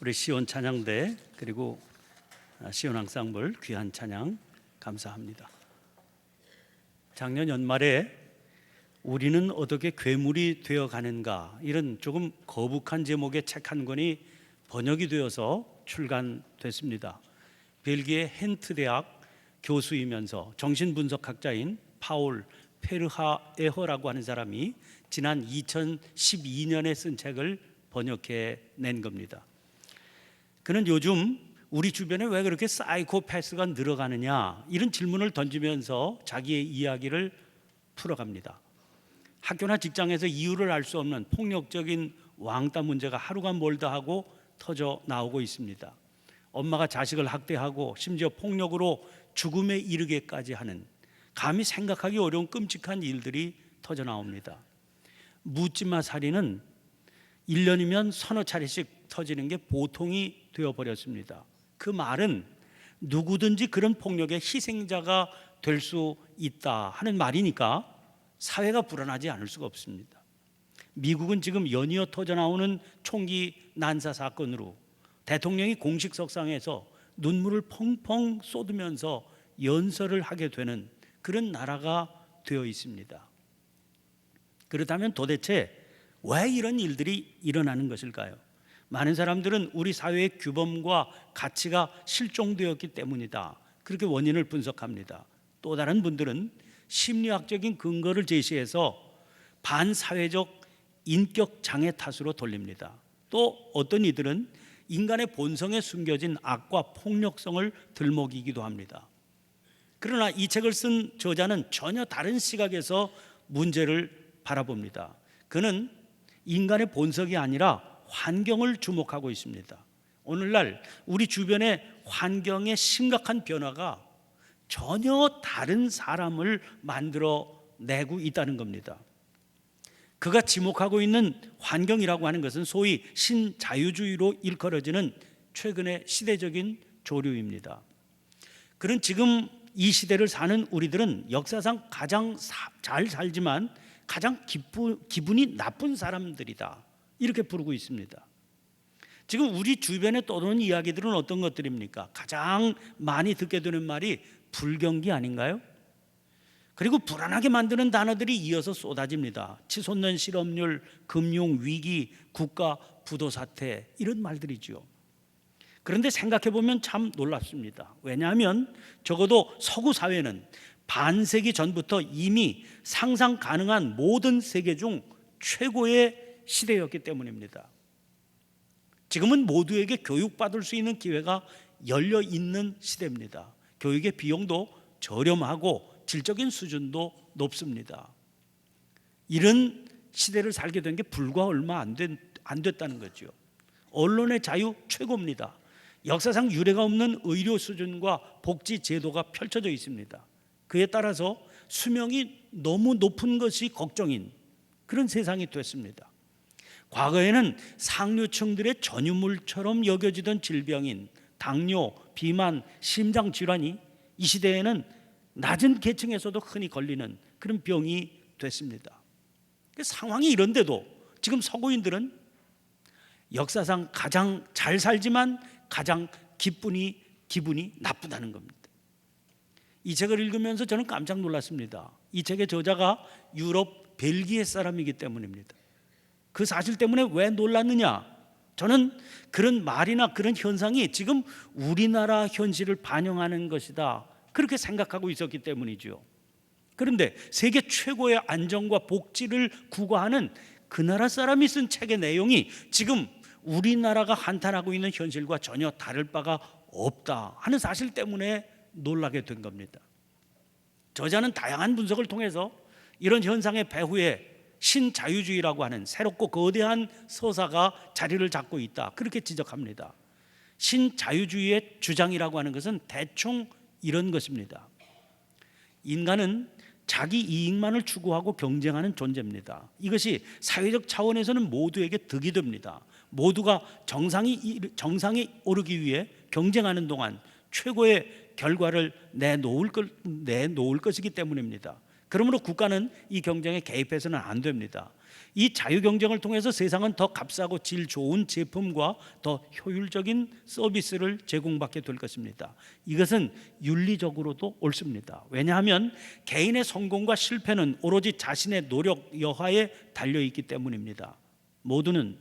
우리 시온 찬양대 그리고 시온 앙상블 귀한 찬양 감사합니다. 작년 연말에 우리는 어떻게 괴물이 되어가는가, 이런 조금 거북한 제목의 책 한 권이 번역이 되어서 출간됐습니다. 벨기에 헨트 대학 교수이면서 정신분석학자인 파울 페르하에허라고 하는 사람이 지난 2012년에 쓴 책을 번역해 낸 겁니다. 그는 요즘 우리 주변에 왜 그렇게 사이코패스가 늘어가느냐, 이런 질문을 던지면서 자기의 이야기를 풀어갑니다. 학교나 직장에서 이유를 알 수 없는 폭력적인 왕따 문제가 하루가 멀다 하고 터져 나오고 있습니다. 엄마가 자식을 학대하고 심지어 폭력으로 죽음에 이르게까지 하는, 감히 생각하기 어려운 끔찍한 일들이 터져 나옵니다. 묻지마 살인은 1년이면 서너 차례씩 터지는 게 보통이 되어버렸습니다. 그 말은 누구든지 그런 폭력의 희생자가 될 수 있다 하는 말이니까 사회가 불안하지 않을 수가 없습니다. 미국은 지금 연이어 터져나오는 총기 난사 사건으로 대통령이 공식 석상에서 눈물을 펑펑 쏟으면서 연설을 하게 되는 그런 나라가 되어 있습니다. 그렇다면 도대체 왜 이런 일들이 일어나는 것일까요? 많은 사람들은 우리 사회의 규범과 가치가 실종되었기 때문이다, 그렇게 원인을 분석합니다. 또 다른 분들은 심리학적인 근거를 제시해서 반사회적 인격 장애 탓으로 돌립니다. 또 어떤 이들은 인간의 본성에 숨겨진 악과 폭력성을 들먹이기도 합니다. 그러나 이 책을 쓴 저자는 전혀 다른 시각에서 문제를 바라봅니다. 그는 인간의 본성이 아니라 환경을 주목하고 있습니다. 오늘날 우리 주변의 환경의 심각한 변화가 전혀 다른 사람을 만들어내고 있다는 겁니다. 그가 지목하고 있는 환경이라고 하는 것은 소위 신자유주의로 일컬어지는 최근의 시대적인 조류입니다. 그는 지금 이 시대를 사는 우리들은 역사상 가장 잘 살지만 가장 기분이 나쁜 사람들이다, 이렇게 부르고 있습니다. 지금 우리 주변에 떠도는 이야기들은 어떤 것들입니까? 가장 많이 듣게 되는 말이 불경기 아닌가요? 그리고 불안하게 만드는 단어들이 이어서 쏟아집니다. 치솟는 실업률, 금융위기, 국가 부도 사태, 이런 말들이죠. 그런데 생각해보면 참 놀랍습니다. 왜냐하면 적어도 서구 사회는 반세기 전부터 이미 상상 가능한 모든 세계 중 최고의 시대였기 때문입니다. 지금은 모두에게 교육받을 수 있는 기회가 열려 있는 시대입니다. 교육의 비용도 저렴하고 질적인 수준도 높습니다. 이런 시대를 살게 된 게 불과 얼마 안 됐다는 거죠. 언론의 자유 최고입니다. 역사상 유례가 없는 의료 수준과 복지 제도가 펼쳐져 있습니다. 그에 따라서 수명이 너무 높은 것이 걱정인 그런 세상이 됐습니다. 과거에는 상류층들의 전유물처럼 여겨지던 질병인 당뇨, 비만, 심장질환이 이 시대에는 낮은 계층에서도 흔히 걸리는 그런 병이 됐습니다. 상황이 이런데도 지금 서구인들은 역사상 가장 잘 살지만 가장 기분이 나쁘다는 겁니다. 이 책을 읽으면서 저는 깜짝 놀랐습니다. 이 책의 저자가 유럽 벨기에 사람이기 때문입니다. 그 사실 때문에 왜 놀랐느냐? 저는 그런 말이나 그런 현상이 지금 우리나라 현실을 반영하는 것이다, 그렇게 생각하고 있었기 때문이죠. 그런데 세계 최고의 안정과 복지를 구가하는 그 나라 사람이 쓴 책의 내용이 지금 우리나라가 한탄하고 있는 현실과 전혀 다를 바가 없다 하는 사실 때문에 놀라게 된 겁니다. 저자는 다양한 분석을 통해서 이런 현상의 배후에 신자유주의라고 하는 새롭고 거대한 서사가 자리를 잡고 있다, 그렇게 지적합니다. 신자유주의의 주장이라고 하는 것은 대충 이런 것입니다. 인간은 자기 이익만을 추구하고 경쟁하는 존재입니다. 이것이 사회적 차원에서는 모두에게 득이 됩니다. 모두가 정상에 오르기 위해 경쟁하는 동안 최고의 결과를 내놓을 것이기 때문입니다. 그러므로 국가는 이 경쟁에 개입해서는 안 됩니다. 이 자유 경쟁을 통해서 세상은 더 값싸고 질 좋은 제품과 더 효율적인 서비스를 제공받게 될 것입니다. 이것은 윤리적으로도 옳습니다. 왜냐하면 개인의 성공과 실패는 오로지 자신의 노력 여하에 달려 있기 때문입니다. 모두는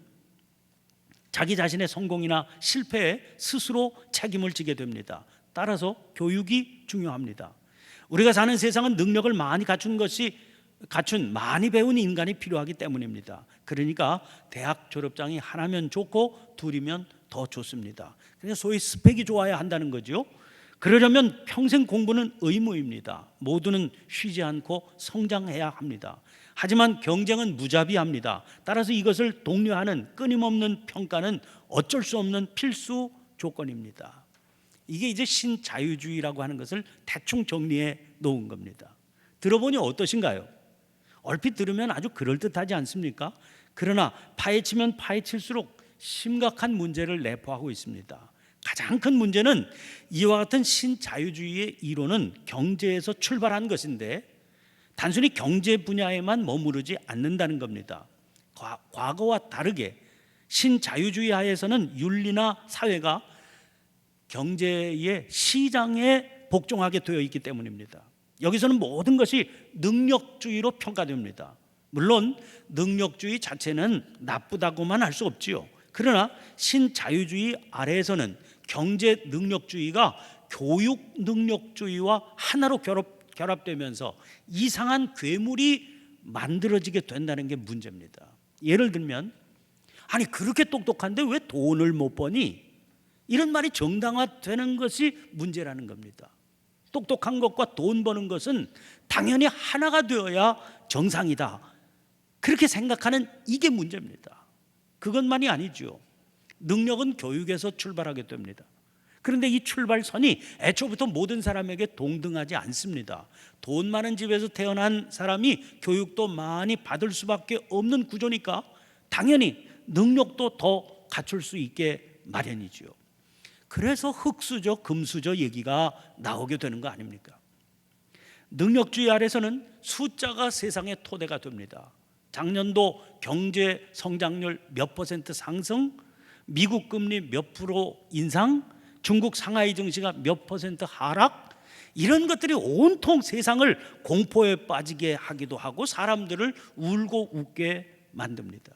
자기 자신의 성공이나 실패에 스스로 책임을 지게 됩니다. 따라서 교육이 중요합니다. 우리가 사는 세상은 능력을 많이 갖춘 많이 배운 인간이 필요하기 때문입니다. 그러니까 대학 졸업장이 하나면 좋고 둘이면 더 좋습니다. 그래서 소위 스펙이 좋아야 한다는 거죠. 그러려면 평생 공부는 의무입니다. 모두는 쉬지 않고 성장해야 합니다. 하지만 경쟁은 무자비합니다. 따라서 이것을 독려하는 끊임없는 평가는 어쩔 수 없는 필수 조건입니다. 이게 이제 신자유주의라고 하는 것을 대충 정리해 놓은 겁니다. 들어보니 어떠신가요? 얼핏 들으면 아주 그럴듯하지 않습니까? 그러나 파헤치면 파헤칠수록 심각한 문제를 내포하고 있습니다. 가장 큰 문제는 이와 같은 신자유주의의 이론은 경제에서 출발한 것인데 단순히 경제 분야에만 머무르지 않는다는 겁니다. 과거와 다르게 신자유주의 하에서는 윤리나 사회가 경제의 시장에 복종하게 되어 있기 때문입니다. 여기서는 모든 것이 능력주의로 평가됩니다. 물론 능력주의 자체는 나쁘다고만 할 수 없지요. 그러나 신자유주의 아래에서는 경제 능력주의가 교육 능력주의와 하나로 결합되면서 이상한 괴물이 만들어지게 된다는 게 문제입니다. 예를 들면 아니 그렇게 똑똑한데 왜 돈을 못 버니? 이런 말이 정당화되는 것이 문제라는 겁니다. 똑똑한 것과 돈 버는 것은 당연히 하나가 되어야 정상이다. 그렇게 생각하는 이게 문제입니다. 그것만이 아니죠. 능력은 교육에서 출발하게 됩니다. 그런데 이 출발선이 애초부터 모든 사람에게 동등하지 않습니다. 돈 많은 집에서 태어난 사람이 교육도 많이 받을 수밖에 없는 구조니까 당연히 능력도 더 갖출 수 있게 마련이죠. 그래서 흙수저, 금수저 얘기가 나오게 되는 거 아닙니까? 능력주의 아래서는 숫자가 세상의 토대가 됩니다. 작년도 경제 성장률 몇 퍼센트 상승, 미국 금리 몇 프로 인상, 중국 상하이 증시가 몇 퍼센트 하락, 이런 것들이 온통 세상을 공포에 빠지게 하기도 하고 사람들을 울고 웃게 만듭니다.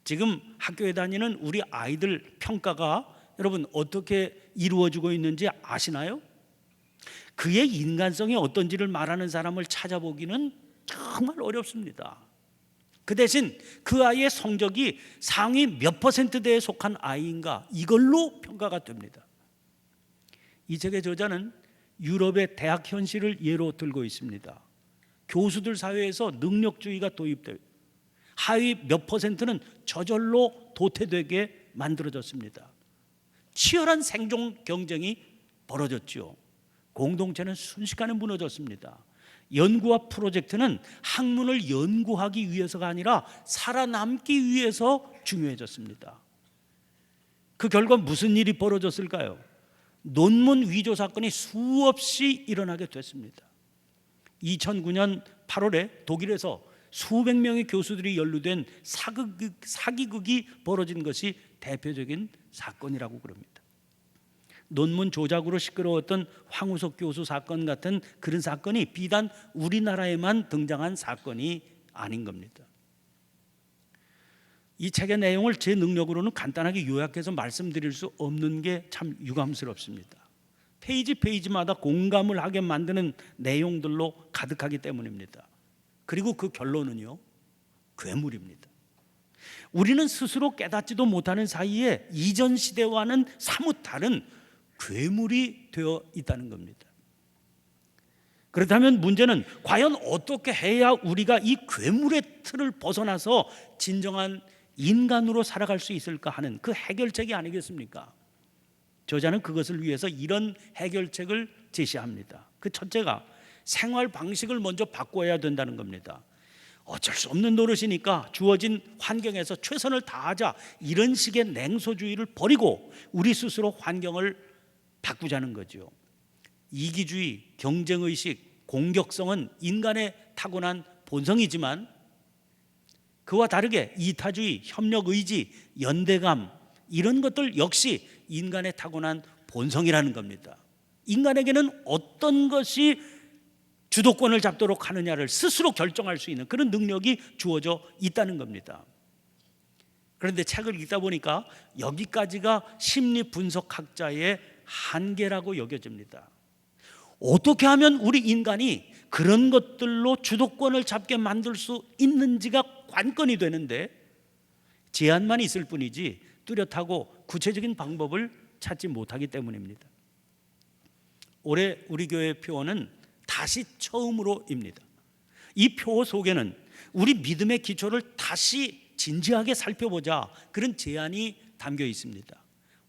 지금 학교에 다니는 우리 아이들 평가가 여러분 어떻게 이루어지고 있는지 아시나요? 그의 인간성이 어떤지를 말하는 사람을 찾아보기는 정말 어렵습니다. 그 대신 그 아이의 성적이 상위 몇 퍼센트대에 속한 아이인가 이걸로 평가가 됩니다. 이 책의 저자는 유럽의 대학 현실을 예로 들고 있습니다. 교수들 사회에서 능력주의가 도입되어 하위 몇 퍼센트는 저절로 도태되게 만들어졌습니다. 치열한 생존 경쟁이 벌어졌죠. 공동체는 순식간에 무너졌습니다. 연구와 프로젝트는 학문을 연구하기 위해서가 아니라 살아남기 위해서 중요해졌습니다. 그 결과 무슨 일이 벌어졌을까요? 논문 위조 사건이 수없이 일어나게 됐습니다. 2009년 8월에 독일에서 수백 명의 교수들이 연루된 사기극이 벌어진 것이 대표적인 사건이라고 그럽니다. 논문 조작으로 시끄러웠던 황우석 교수 사건 같은 그런 사건이 비단 우리나라에만 등장한 사건이 아닌 겁니다. 이 책의 내용을 제 능력으로는 간단하게 요약해서 말씀드릴 수 없는 게 참 유감스럽습니다. 페이지마다 공감을 하게 만드는 내용들로 가득하기 때문입니다. 그리고 그 결론은요, 괴물입니다. 우리는 스스로 깨닫지도 못하는 사이에 이전 시대와는 사뭇 다른 괴물이 되어 있다는 겁니다. 그렇다면 문제는 과연 어떻게 해야 우리가 이 괴물의 틀을 벗어나서 진정한 인간으로 살아갈 수 있을까 하는 그 해결책이 아니겠습니까? 저자는 그것을 위해서 이런 해결책을 제시합니다. 그 첫째가 생활 방식을 먼저 바꿔야 된다는 겁니다. 어쩔 수 없는 노릇이니까 주어진 환경에서 최선을 다하자, 이런 식의 냉소주의를 버리고 우리 스스로 환경을 바꾸자는 거죠. 이기주의, 경쟁의식, 공격성은 인간의 타고난 본성이지만 그와 다르게 이타주의, 협력의지, 연대감 이런 것들 역시 인간의 타고난 본성이라는 겁니다. 인간에게는 어떤 것이 주도권을 잡도록 하느냐를 스스로 결정할 수 있는 그런 능력이 주어져 있다는 겁니다. 그런데 책을 읽다 보니까 여기까지가 심리 분석학자의 한계라고 여겨집니다. 어떻게 하면 우리 인간이 그런 것들로 주도권을 잡게 만들 수 있는지가 관건이 되는데 제한만 있을 뿐이지 뚜렷하고 구체적인 방법을 찾지 못하기 때문입니다. 올해 우리 교회 표어는 다시 처음으로입니다. 이 표어 속에는 우리 믿음의 기초를 다시 진지하게 살펴보자 그런 제안이 담겨 있습니다.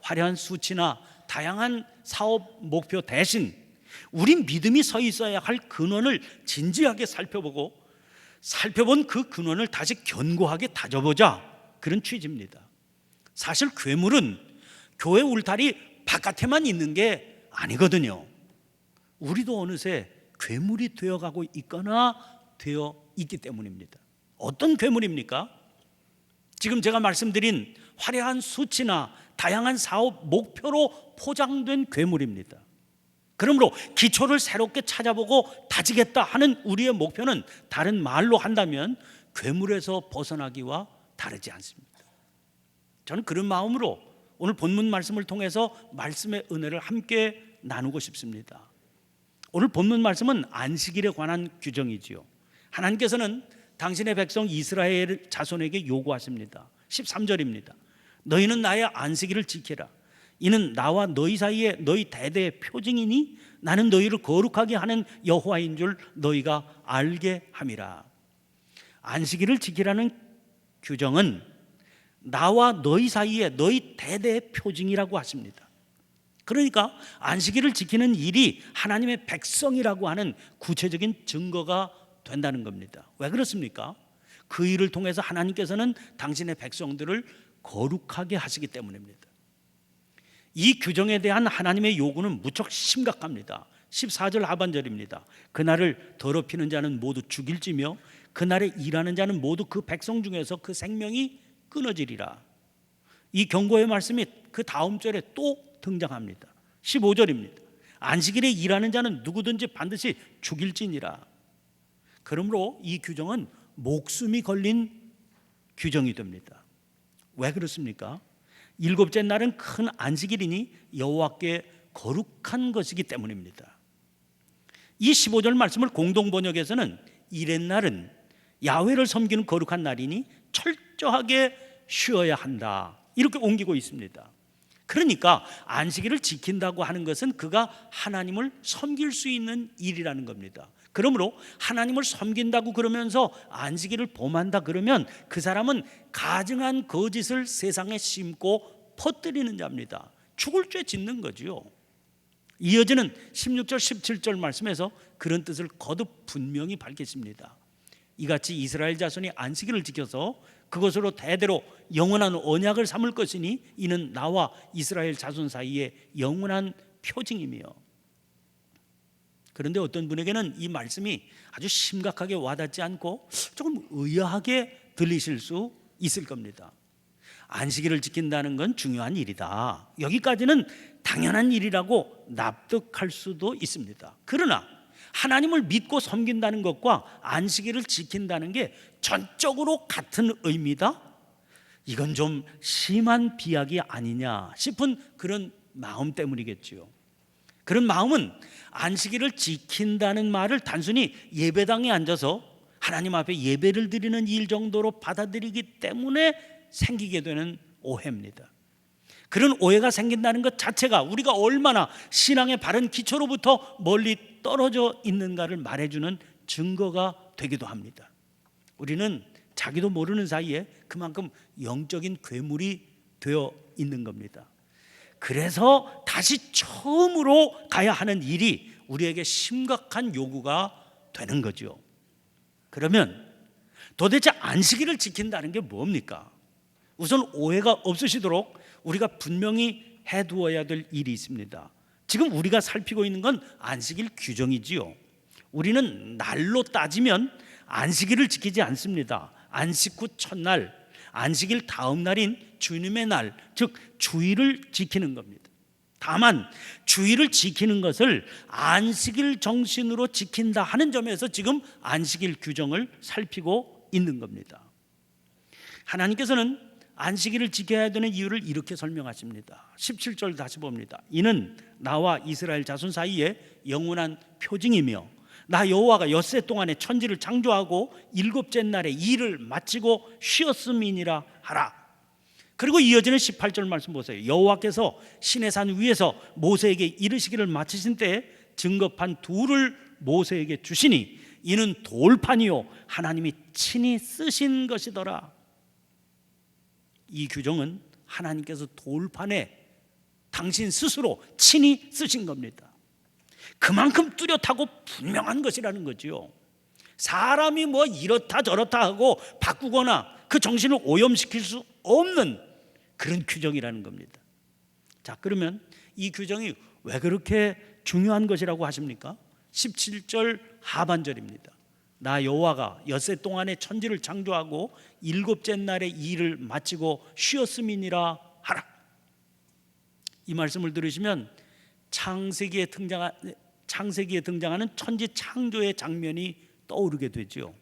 화려한 수치나 다양한 사업 목표 대신 우리 믿음이 서 있어야 할 근원을 진지하게 살펴본 그 근원을 다시 견고하게 다져보자 그런 취지입니다. 사실 괴물은 교회 울타리 바깥에만 있는 게 아니거든요. 우리도 어느새 괴물이 되어가고 있거나 되어 있기 때문입니다. 어떤 괴물입니까? 지금 제가 말씀드린 화려한 수치나 다양한 사업 목표로 포장된 괴물입니다. 그러므로 기초를 새롭게 찾아보고 다지겠다 하는 우리의 목표는 다른 말로 한다면 괴물에서 벗어나기와 다르지 않습니다. 저는 그런 마음으로 오늘 본문 말씀을 통해서 말씀의 은혜를 함께 나누고 싶습니다. 오늘 본문 말씀은 안식일에 관한 규정이지요. 하나님께서는 당신의 백성 이스라엘 자손에게 요구하십니다. 13절입니다. 너희는 나의 안식일을 지키라. 이는 나와 너희 사이에 너희 대대의 표징이니 나는 너희를 거룩하게 하는 여호와인 줄 너희가 알게 함이라. 안식일을 지키라는 규정은 나와 너희 사이에 너희 대대의 표징이라고 하십니다. 그러니까 안식일을 지키는 일이 하나님의 백성이라고 하는 구체적인 증거가 된다는 겁니다. 왜 그렇습니까? 그 일을 통해서 하나님께서는 당신의 백성들을 거룩하게 하시기 때문입니다. 이 규정에 대한 하나님의 요구는 무척 심각합니다. 14절 하반절입니다. 그날을 더럽히는 자는 모두 죽일지며 그날에 일하는 자는 모두 그 백성 중에서 그 생명이 끊어지리라. 이 경고의 말씀이 그 다음 절에 또 등장합니다. 15절입니다. 안식일에 일하는 자는 누구든지 반드시 죽일지니라. 그러므로 이 규정은 목숨이 걸린 규정이 됩니다. 왜 그렇습니까? 일곱째 날은 큰 안식일이니 여호와께 거룩한 것이기 때문입니다. 이 15절 말씀을 공동번역에서는 이렛날은 야훼를 섬기는 거룩한 날이니 철저하게 쉬어야 한다 이렇게 옮기고 있습니다. 그러니까 안식일을 지킨다고 하는 것은 그가 하나님을 섬길 수 있는 일이라는 겁니다. 그러므로 하나님을 섬긴다고 그러면서 안식일을 범한다 그러면 그 사람은 가증한 거짓을 세상에 심고 퍼뜨리는 자입니다. 죽을 죄 짓는 거지요. 이어지는 16절 17절 말씀에서 그런 뜻을 거듭 분명히 밝히십니다. 이같이 이스라엘 자손이 안식일을 지켜서 그것으로 대대로 영원한 언약을 삼을 것이니 이는 나와 이스라엘 자손 사이에 영원한 표징이며. 그런데 어떤 분에게는 이 말씀이 아주 심각하게 와닿지 않고 조금 의아하게 들리실 수 있을 겁니다. 안식일을 지킨다는 건 중요한 일이다. 여기까지는 당연한 일이라고 납득할 수도 있습니다. 그러나 하나님을 믿고 섬긴다는 것과 안식일을 지킨다는 게 전적으로 같은 의미다? 이건 좀 심한 비약이 아니냐 싶은 그런 마음 때문이겠지요. 그런 마음은 안식일을 지킨다는 말을 단순히 예배당에 앉아서 하나님 앞에 예배를 드리는 일 정도로 받아들이기 때문에 생기게 되는 오해입니다. 그런 오해가 생긴다는 것 자체가 우리가 얼마나 신앙의 바른 기초로부터 멀리 떨어져 있는가를 말해주는 증거가 되기도 합니다. 우리는 자기도 모르는 사이에 그만큼 영적인 괴물이 되어 있는 겁니다. 그래서 다시 처음으로 가야 하는 일이 우리에게 심각한 요구가 되는 거죠. 그러면 도대체 안식일을 지킨다는 게 뭡니까? 우선 오해가 없으시도록 우리가 분명히 해두어야 될 일이 있습니다. 지금 우리가 살피고 있는 건 안식일 규정이지요. 우리는 날로 따지면 안식일을 지키지 않습니다. 안식 후 첫날, 안식일 다음 날인 주님의 날, 즉 주일을 지키는 겁니다. 다만 주일을 지키는 것을 안식일 정신으로 지킨다 하는 점에서 지금 안식일 규정을 살피고 있는 겁니다. 하나님께서는 안식일을 지켜야 되는 이유를 이렇게 설명하십니다. 17절 다시 봅니다. 이는 나와 이스라엘 자손 사이에 영원한 표징이며 나 여호와가 엿새 동안에 천지를 창조하고 일곱째 날에 일을 마치고 쉬었음이니라 하라. 그리고 이어지는 18절 말씀 보세요. 여호와께서 시내산 위에서 모세에게 이르시기를 마치신 때에 증거판 둘을 모세에게 주시니 이는 돌판이요 하나님이 친히 쓰신 것이더라. 이 규정은 하나님께서 돌판에 당신 스스로 친히 쓰신 겁니다. 그만큼 뚜렷하고 분명한 것이라는 거지요. 사람이 뭐 이렇다 저렇다 하고 바꾸거나 그 정신을 오염시킬 수 없는 그런 규정이라는 겁니다. 자, 그러면 이 규정이 왜 그렇게 중요한 것이라고 하십니까? 17절 하반절입니다. 나 여호와가 엿새 동안에 천지를 창조하고 일곱째 날에 일을 마치고 쉬었음이니라 하라. 이 말씀을 들으시면 창세기에 등장하는 천지 창조의 장면이 떠오르게 되죠.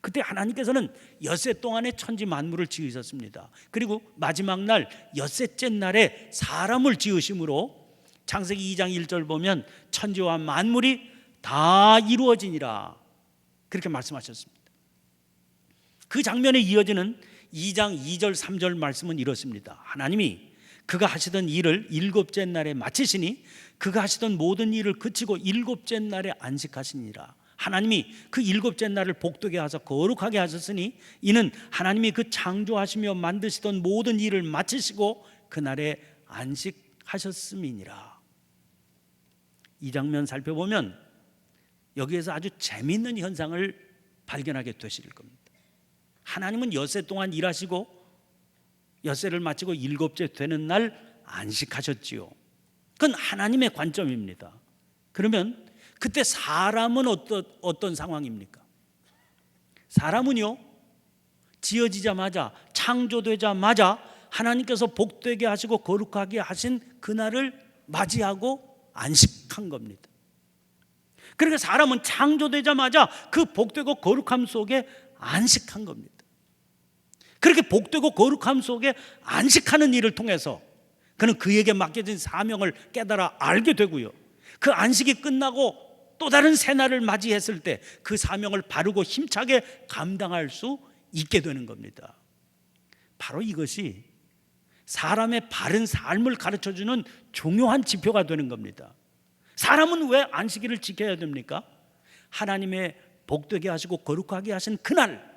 그때 하나님께서는 엿새 동안에 천지 만물을 지으셨습니다. 그리고 마지막 날 엿새째 날에 사람을 지으심으로 창세기 2장 1절 보면 천지와 만물이 다 이루어지니라 그렇게 말씀하셨습니다. 그 장면에 이어지는 2장 2절 3절 말씀은 이렇습니다. 하나님이 그가 하시던 일을 일곱째 날에 마치시니 그가 하시던 모든 일을 그치고 일곱째 날에 안식하시니라. 하나님이 그 일곱째 날을 복되게 하사 거룩하게 하셨으니 이는 하나님이 그 창조하시며 만드시던 모든 일을 마치시고 그날에 안식하셨음이니라. 이 장면 살펴보면 여기에서 아주 재미있는 현상을 발견하게 되실 겁니다. 하나님은 엿새 동안 일하시고 엿새를 마치고 일곱째 되는 날 안식하셨지요. 그건 하나님의 관점입니다. 그러면 그때 사람은 어떤 상황입니까? 사람은요, 지어지자마자 창조되자마자 하나님께서 복되게 하시고 거룩하게 하신 그날을 맞이하고 안식한 겁니다. 그러니까 사람은 창조되자마자 그 복되고 거룩함 속에 안식한 겁니다. 그렇게 복되고 거룩함 속에 안식하는 일을 통해서 그는 그에게 맡겨진 사명을 깨달아 알게 되고요, 그 안식이 끝나고 또 다른 새날을 맞이했을 때 그 사명을 바르고 힘차게 감당할 수 있게 되는 겁니다. 바로 이것이 사람의 바른 삶을 가르쳐주는 중요한 지표가 되는 겁니다. 사람은 왜 안식일을 지켜야 됩니까? 하나님의 복되게 하시고 거룩하게 하신 그날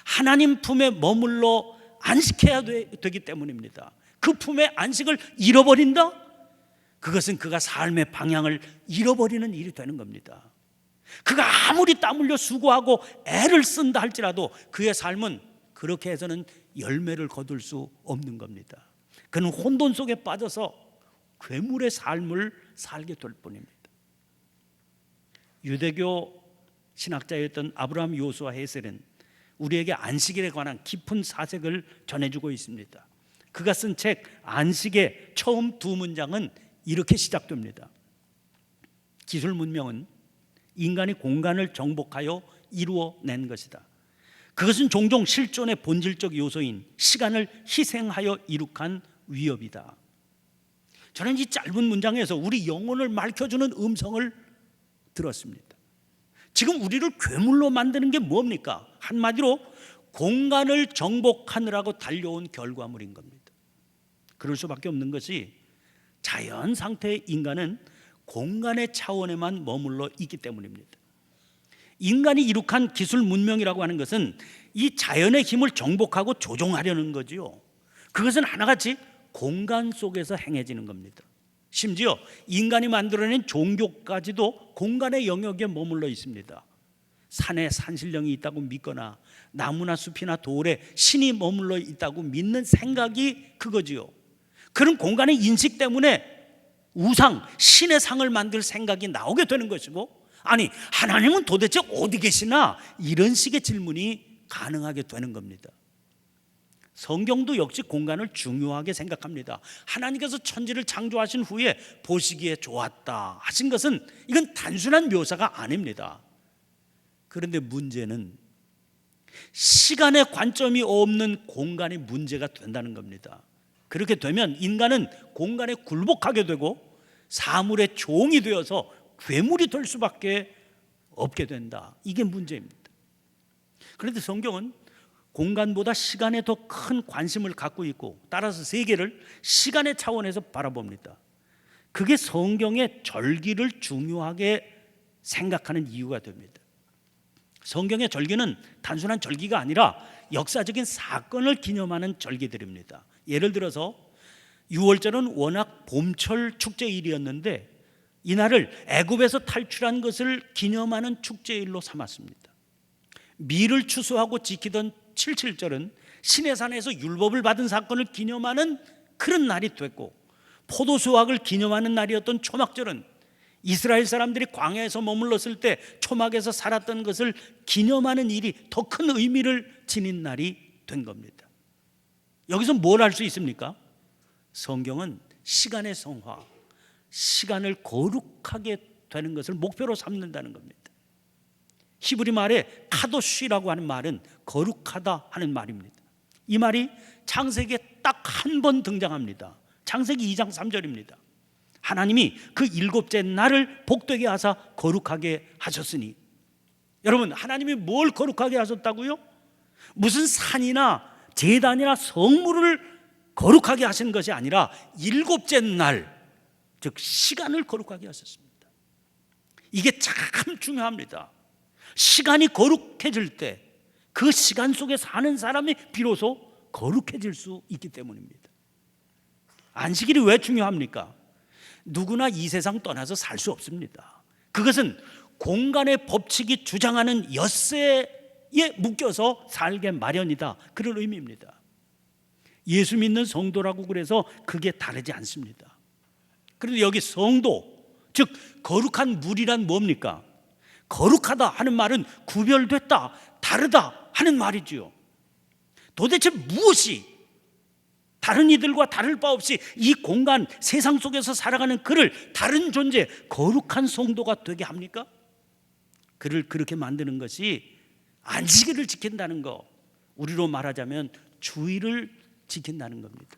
하나님 품에 머물러 안식해야 되기 때문입니다. 그 품의 안식을 잃어버린다? 그것은 그가 삶의 방향을 잃어버리는 일이 되는 겁니다. 그가 아무리 땀 흘려 수고하고 애를 쓴다 할지라도 그의 삶은 그렇게 해서는 열매를 거둘 수 없는 겁니다. 그는 혼돈 속에 빠져서 괴물의 삶을 살게 될 뿐입니다. 유대교 신학자였던 아브라함 요수아 헤셀은 우리에게 안식일에 관한 깊은 사색을 전해주고 있습니다. 그가 쓴 책 안식의 처음 두 문장은 이렇게 시작됩니다. 기술 문명은 인간이 공간을 정복하여 이루어낸 것이다. 그것은 종종 실존의 본질적 요소인 시간을 희생하여 이룩한 위협이다. 저는 이 짧은 문장에서 우리 영혼을 맑혀주는 음성을 들었습니다. 지금 우리를 괴물로 만드는 게 뭡니까? 한마디로 공간을 정복하느라고 달려온 결과물인 겁니다. 그럴 수밖에 없는 것이 자연 상태의 인간은 공간의 차원에만 머물러 있기 때문입니다. 인간이 이룩한 기술 문명이라고 하는 것은 이 자연의 힘을 정복하고 조종하려는 거지요. 그것은 하나같이 공간 속에서 행해지는 겁니다. 심지어 인간이 만들어낸 종교까지도 공간의 영역에 머물러 있습니다. 산에 산신령이 있다고 믿거나 나무나 숲이나 돌에 신이 머물러 있다고 믿는 생각이 그거지요. 그런 공간의 인식 때문에 우상, 신의 상을 만들 생각이 나오게 되는 것이고, 아니 하나님은 도대체 어디 계시나 이런 식의 질문이 가능하게 되는 겁니다. 성경도 역시 공간을 중요하게 생각합니다. 하나님께서 천지를 창조하신 후에 보시기에 좋았다 하신 것은 이건 단순한 묘사가 아닙니다. 그런데 문제는 시간의 관점이 없는 공간이 문제가 된다는 겁니다. 그렇게 되면 인간은 공간에 굴복하게 되고 사물의 종이 되어서 괴물이 될 수밖에 없게 된다. 이게 문제입니다. 그런데 성경은 공간보다 시간에 더 큰 관심을 갖고 있고, 따라서 세계를 시간의 차원에서 바라봅니다. 그게 성경의 절기를 중요하게 생각하는 이유가 됩니다. 성경의 절기는 단순한 절기가 아니라 역사적인 사건을 기념하는 절기들입니다. 예를 들어서 유월절은 워낙 봄철 축제일이었는데 이날을 애굽에서 탈출한 것을 기념하는 축제일로 삼았습니다. 밀을 추수하고 지키던 칠칠절은 시내산에서 율법을 받은 사건을 기념하는 그런 날이 됐고, 포도 수확을 기념하는 날이었던 초막절은 이스라엘 사람들이 광야에서 머물렀을 때 초막에서 살았던 것을 기념하는 일이 더 큰 의미를 지닌 날이 된 겁니다. 여기서 뭘 알 수 있습니까? 성경은 시간의 성화, 시간을 거룩하게 되는 것을 목표로 삼는다는 겁니다. 히브리 말에 카도시라고 하는 말은 거룩하다 하는 말입니다. 이 말이 창세기에 딱 한 번 등장합니다. 창세기 2장 3절입니다. 하나님이 그 일곱째 날을 복되게 하사 거룩하게 하셨으니. 여러분, 하나님이 뭘 거룩하게 하셨다고요? 무슨 산이나 제단이나 성물을 거룩하게 하신 것이 아니라 일곱째 날, 즉 시간을 거룩하게 하셨습니다. 이게 참 중요합니다. 시간이 거룩해질 때 그 시간 속에 사는 사람이 비로소 거룩해질 수 있기 때문입니다. 안식일이 왜 중요합니까? 누구나 이 세상 떠나서 살 수 없습니다. 그것은 공간의 법칙이 주장하는 엿새에 묶여서 살게 마련이다, 그런 의미입니다. 예수 믿는 성도라고 그래서 그게 다르지 않습니다. 그런데 여기 성도, 즉 거룩한 물이란 뭡니까? 거룩하다 하는 말은 구별됐다, 다르다 하는 말이지요. 도대체 무엇이 다른 이들과 다를 바 없이 이 공간, 세상 속에서 살아가는 그를 다른 존재, 거룩한 성도가 되게 합니까? 그를 그렇게 만드는 것이 안식일을 지킨다는 거, 우리로 말하자면 주의를 지킨다는 겁니다.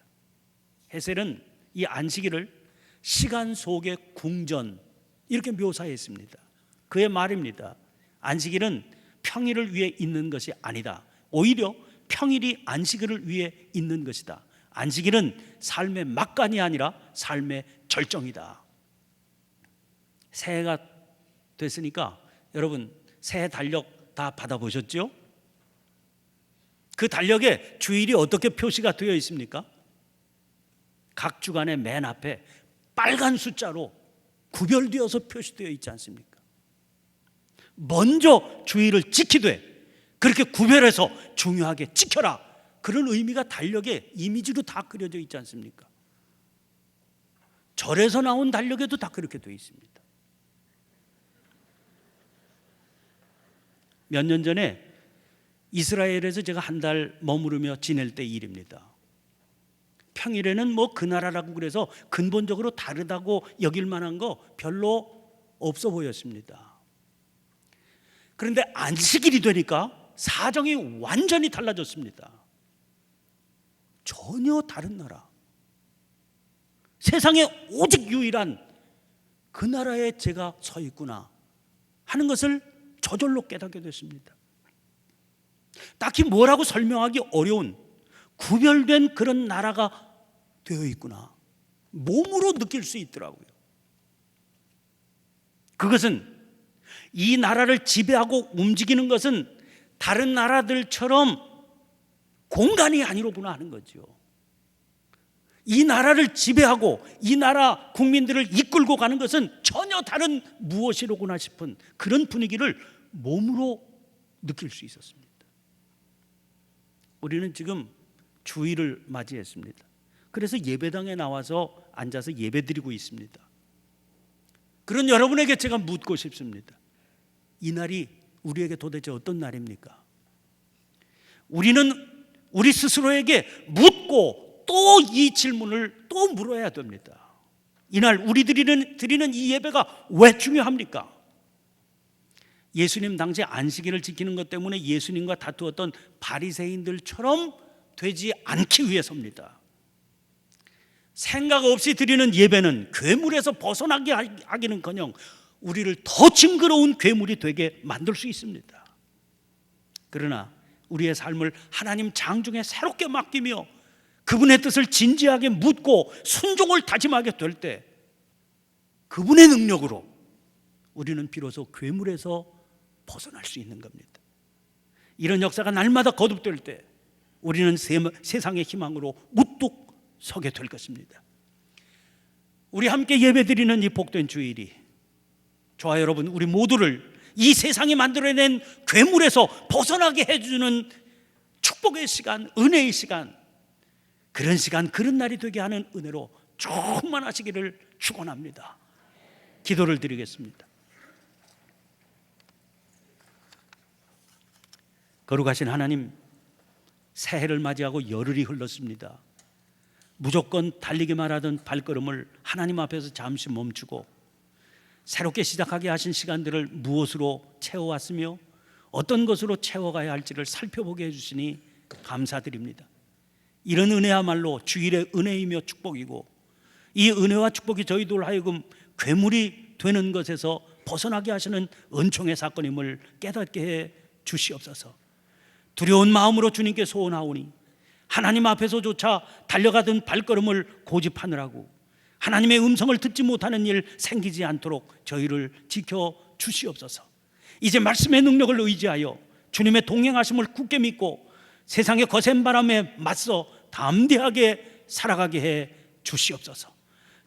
헤셀은 이 안식일을 시간 속의 궁전, 이렇게 묘사했습니다. 그의 말입니다. 안식일은 평일을 위해 있는 것이 아니다. 오히려 평일이 안식일을 위해 있는 것이다. 안식일은 삶의 막간이 아니라 삶의 절정이다. 새해가 됐으니까 여러분, 새해 달력 다 받아보셨죠? 그 달력에 주일이 어떻게 표시가 되어 있습니까? 각 주간의 맨 앞에 빨간 숫자로 구별되어서 표시되어 있지 않습니까? 먼저 주일을 지키되 그렇게 구별해서 중요하게 지켜라, 그런 의미가 달력에 이미지로 다 그려져 있지 않습니까? 절에서 나온 달력에도 다 그렇게 되어 있습니다. 몇 년 전에 이스라엘에서 제가 한 달 머무르며 지낼 때 일입니다. 평일에는 뭐 그 나라라고 그래서 근본적으로 다르다고 여길 만한 거 별로 없어 보였습니다. 그런데 안식일이 되니까 사정이 완전히 달라졌습니다. 전혀 다른 나라, 세상에 오직 유일한 그 나라에 제가 서 있구나 하는 것을 저절로 깨닫게 됐습니다. 딱히 뭐라고 설명하기 어려운 구별된 그런 나라가 되어 있구나, 몸으로 느낄 수 있더라고요. 그것은 이 나라를 지배하고 움직이는 것은 다른 나라들처럼 공간이 아니로구나 하는 거죠. 이 나라를 지배하고 이 나라 국민들을 이끌고 가는 것은 전혀 다른 무엇이로구나 싶은 그런 분위기를 몸으로 느낄 수 있었습니다. 우리는 지금 주일을 맞이했습니다. 그래서 예배당에 나와서 앉아서 예배드리고 있습니다. 그런 여러분에게 제가 묻고 싶습니다. 이 날이 우리에게 도대체 어떤 날입니까? 우리는 우리 스스로에게 묻고 또 이 질문을 또 물어야 됩니다. 이날 우리들이 드리는 이 예배가 왜 중요합니까? 예수님 당시 안식일을 지키는 것 때문에 예수님과 다투었던 바리새인들처럼 되지 않기 위해서입니다. 생각 없이 드리는 예배는 괴물에서 벗어나게 하기는커녕 우리를 더 징그러운 괴물이 되게 만들 수 있습니다. 그러나 우리의 삶을 하나님 장중에 새롭게 맡기며 그분의 뜻을 진지하게 묻고 순종을 다짐하게 될 때 그분의 능력으로 우리는 비로소 괴물에서 벗어날 수 있는 겁니다. 이런 역사가 날마다 거듭될 때 우리는 세상의 희망으로 우뚝 서게 될 것입니다. 우리 함께 예배드리는 이 복된 주일이 저와 여러분 우리 모두를 이 세상이 만들어낸 괴물에서 벗어나게 해주는 축복의 시간, 은혜의 시간, 그런 시간, 그런 날이 되게 하는 은혜로 충만하시기를 축원합니다. 기도를 드리겠습니다. 거룩하신 하나님, 새해를 맞이하고 열흘이 흘렀습니다. 무조건 달리기만 하던 발걸음을 하나님 앞에서 잠시 멈추고 새롭게 시작하게 하신 시간들을 무엇으로 채워왔으며 어떤 것으로 채워가야 할지를 살펴보게 해주시니 감사드립니다. 이런 은혜야말로 주일의 은혜이며 축복이고 이 은혜와 축복이 저희들 하여금 괴물이 되는 것에서 벗어나게 하시는 은총의 사건임을 깨닫게 해 주시옵소서. 두려운 마음으로 주님께 소원하오니 하나님 앞에서조차 달려가던 발걸음을 고집하느라고 하나님의 음성을 듣지 못하는 일 생기지 않도록 저희를 지켜 주시옵소서. 이제 말씀의 능력을 의지하여 주님의 동행하심을 굳게 믿고 세상의 거센 바람에 맞서 담대하게 살아가게 해 주시옵소서.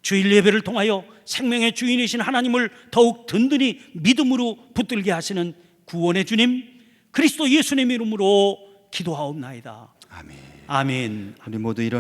주일 예배를 통하여 생명의 주인이신 하나님을 더욱 든든히 믿음으로 붙들게 하시는 구원의 주님 그리스도 예수님의 이름으로 기도하옵나이다. 아멘. 아멘. 우리 모두 일어나